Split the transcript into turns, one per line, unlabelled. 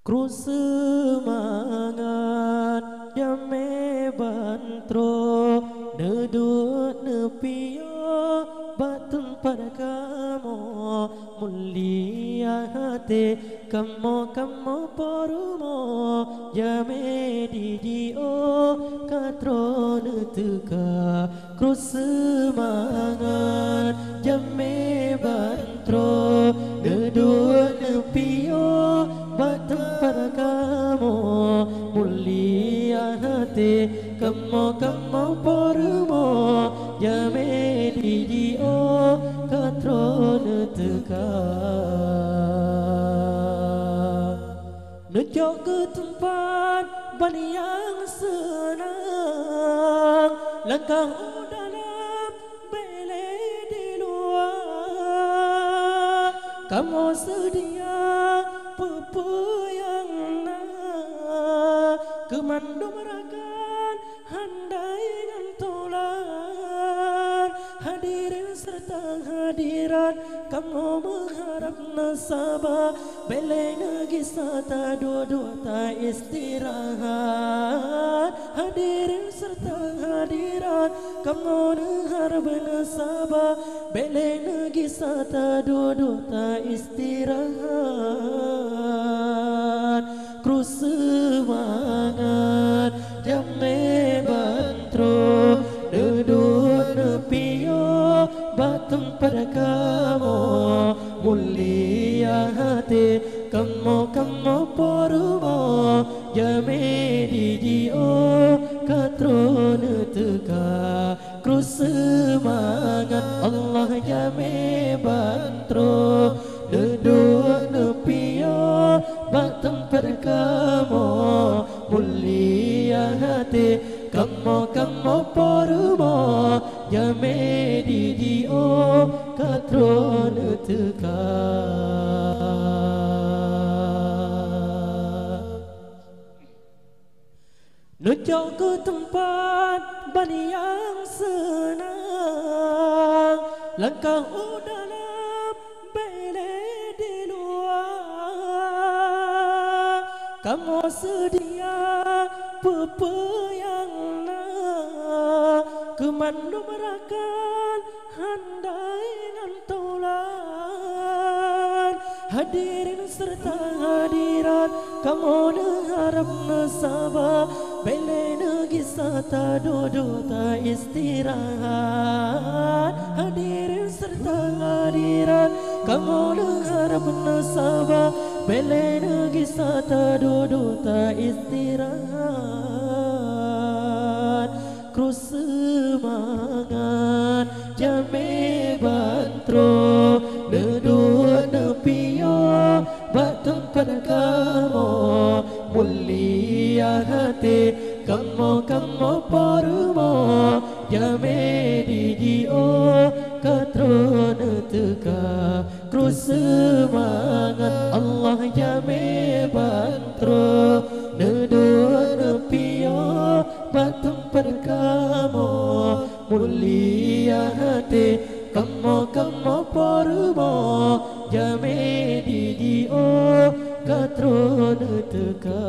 Ku semangat jame bantro nedut nepio batun pada kamu mulia hati kamu porumo jame didio katro netuka ku semangat jame bantro nedut nepio batun pada kamu mulia hati kamu porumo jame didio katro neteka nejok ke tempat bani yang senang langkah dalam bele di luar kamu sedia pepe yang nak kemandu merakan handai ngantulan hadirin serta hadirat kamu mengharap nasabah belai negi sata dua-dua tak istirahat hadirin serta hadirat kamu mengharap nasabah belai negi sata dua-dua tak istirahat ku semangat jame bantro nedut nepio batun pada kamu mulia hati kamu porumo jame didio katro neteka ku semangat Allah jame bantro nedut nepio batun pada kamu mulia hati kamu porumo jame didio katro neteka nejok ke tempat bani yang senang langkah dalam bele di luar kamu sedia pepe yang nak kemandu merakan handai ngantulan hadirin serta hadirat kamu mengharap nasabah belai negi sata dodo tak istirahat hadirin serta hadirat kamu mengharap nasabah belai negi sata dodo tak istirahat ku semangat jame bantro nedut nepio batun pada kamu mulia hati kamu porumo jame didio katro neteka ku semangat Allah jame bantro nedut nepio batun pada kamu mulia hati kamu porumo jame didio katro neteka